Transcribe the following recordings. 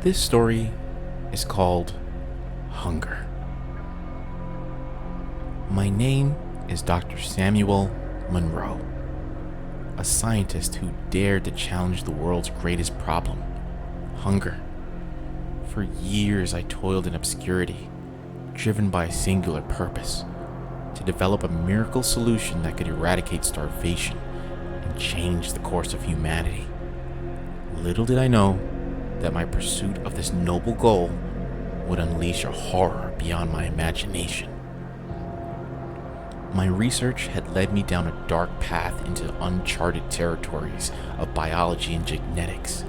This story is called Hunger. My name is Dr. Samuel Monroe, a scientist who dared to challenge the world's greatest problem, hunger. For years I toiled in obscurity, driven by a singular purpose, to develop a miracle solution that could eradicate starvation and change the course of humanity. Little did I know that my pursuit of this noble goal would unleash a horror beyond my imagination. My research had led me down a dark path into uncharted territories of biology and genetics.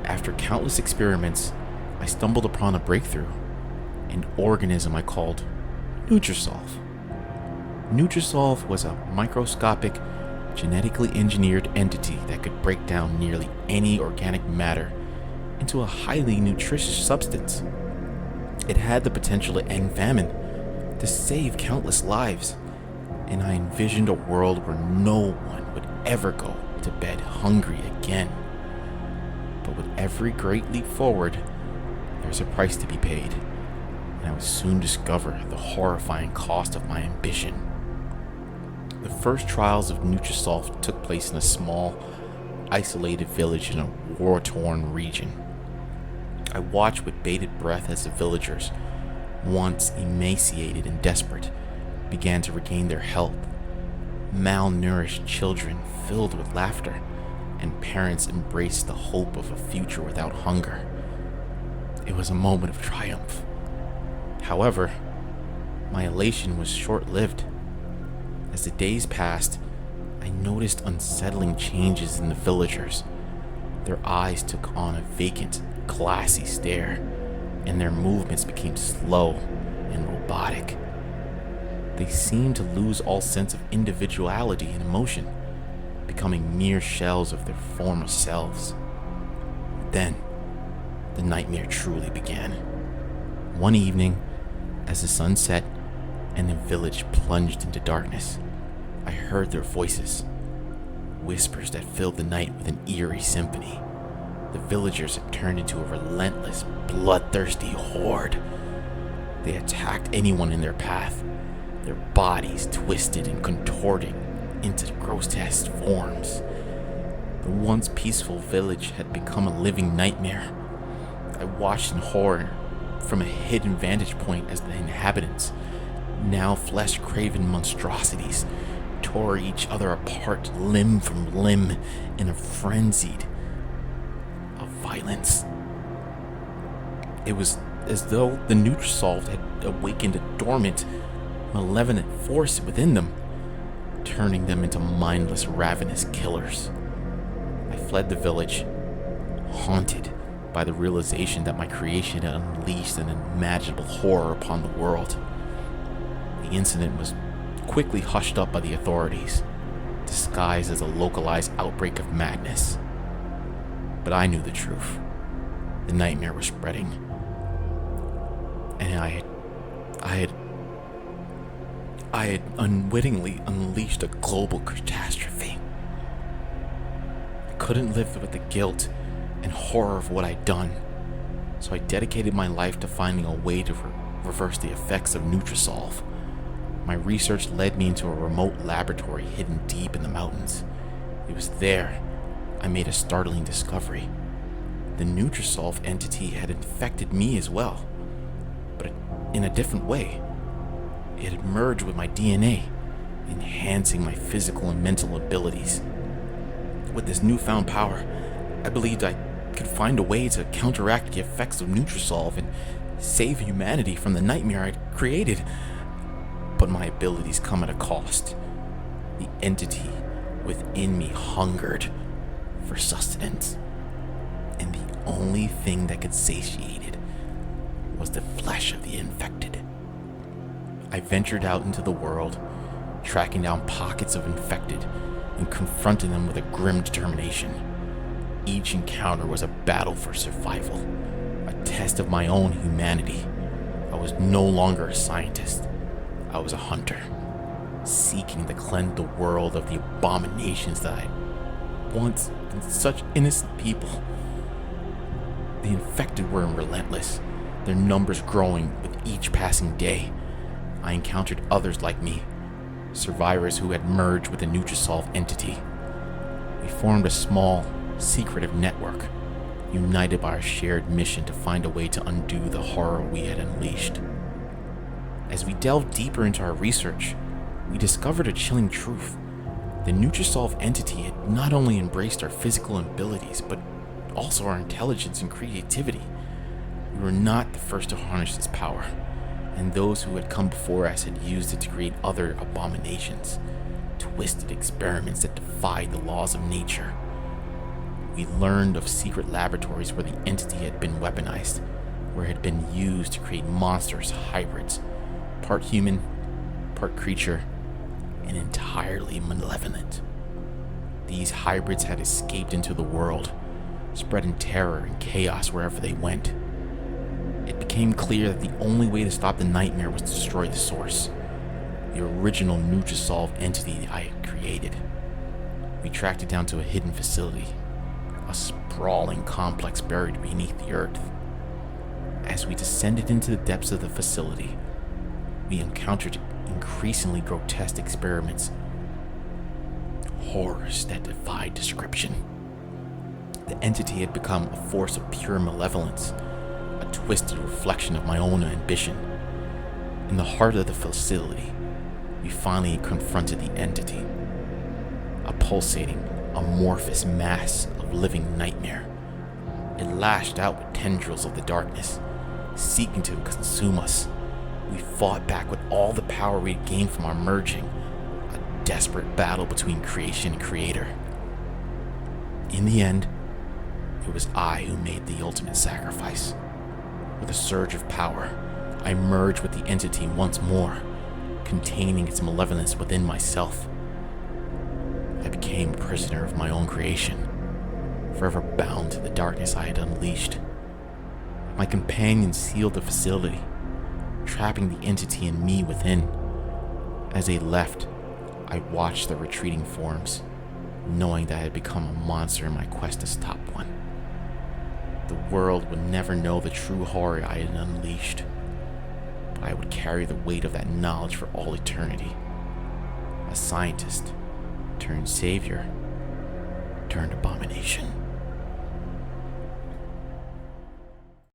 After countless experiments, I stumbled upon a breakthrough, an organism I called Nutrisolve. Nutrisolve was a microscopic, genetically engineered entity that could break down nearly any organic matter into a highly nutritious substance. It had the potential to end famine, to save countless lives, and I envisioned a world where no one would ever go to bed hungry again. But with every great leap forward, there's a price to be paid, and I would soon discover the horrifying cost of my ambition. The first trials of Nutrisolve took place in a small, isolated village in a war-torn region. I watched with bated breath as the villagers, once emaciated and desperate, began to regain their health. Malnourished children filled with laughter, and parents embraced the hope of a future without hunger. It was a moment of triumph. However, my elation was short-lived. As the days passed, I noticed unsettling changes in the villagers. Their eyes took on a vacant, glassy stare, and their movements became slow and robotic. They seemed to lose all sense of individuality and emotion, becoming mere shells of their former selves. Then, the nightmare truly began. One evening, as the sun set and the village plunged into darkness, I heard their voices, whispers that filled the night with an eerie symphony. The villagers had turned into a relentless, bloodthirsty horde. They attacked anyone in their path, their bodies twisted and contorting into grotesque forms. The once peaceful village had become a living nightmare. I watched in horror from a hidden vantage point as the inhabitants, now flesh-craven monstrosities, tore each other apart limb from limb in a frenzied of violence. It was as though the Nutrisolve had awakened a dormant, malevolent force within them, turning them into mindless, ravenous killers. I fled the village, haunted by the realization that my creation had unleashed an unimaginable horror upon the world. The incident was quickly hushed up by the authorities, disguised as a localized outbreak of madness. But I knew the truth. The nightmare was spreading, and I had unwittingly unleashed a global catastrophe. I couldn't live with the guilt and horror of what I'd done, so I dedicated my life to finding a way to reverse the effects of Nutrisolve. My research led me into a remote laboratory hidden deep in the mountains. It was there I made a startling discovery. The Nutrisolve entity had infected me as well, but in a different way. It had merged with my DNA, enhancing my physical and mental abilities. With this newfound power, I believed I could find a way to counteract the effects of Nutrisolve and save humanity from the nightmare I'd created. But my abilities come at a cost. The entity within me hungered for sustenance, and the only thing that could satiate it was the flesh of the infected. I ventured out into the world, tracking down pockets of infected and confronting them with a grim determination. Each encounter was a battle for survival, a test of my own humanity. I was no longer a scientist. I was a hunter, seeking to cleanse the world of the abominations that I once been such innocent people. The infected were relentless, their numbers growing with each passing day. I encountered others like me, survivors who had merged with the Nutrisolve entity. We formed a small, secretive network, united by our shared mission to find a way to undo the horror we had unleashed. As we delved deeper into our research, we discovered a chilling truth. The Nutrisolve entity had not only embraced our physical abilities, but also our intelligence and creativity. We were not the first to harness this power, and those who had come before us had used it to create other abominations, twisted experiments that defied the laws of nature. We learned of secret laboratories where the entity had been weaponized, where it had been used to create monstrous hybrids, part human, part creature, and entirely malevolent. These hybrids had escaped into the world, spreading terror and chaos wherever they went. It became clear that the only way to stop the nightmare was to destroy the source, the original Nutrisolve entity I had created. We tracked it down to a hidden facility, a sprawling complex buried beneath the earth. As we descended into the depths of the facility, we encountered increasingly grotesque experiments, horrors that defied description. The entity had become a force of pure malevolence, a twisted reflection of my own ambition. In the heart of the facility, we finally confronted the entity, a pulsating, amorphous mass of living nightmare. It lashed out with tendrils of the darkness, seeking to consume us. We fought back with all the power we had gained from our merging, a desperate battle between creation and creator. In the end, it was I who made the ultimate sacrifice. With a surge of power, I merged with the entity once more, containing its malevolence within myself. I became a prisoner of my own creation, forever bound to the darkness I had unleashed. My companions sealed the facility, trapping the entity and me within. As they left, I watched the retreating forms, knowing that I had become a monster in my quest to stop one. The world would never know the true horror I had unleashed, but I would carry the weight of that knowledge for all eternity. A scientist turned savior turned abomination.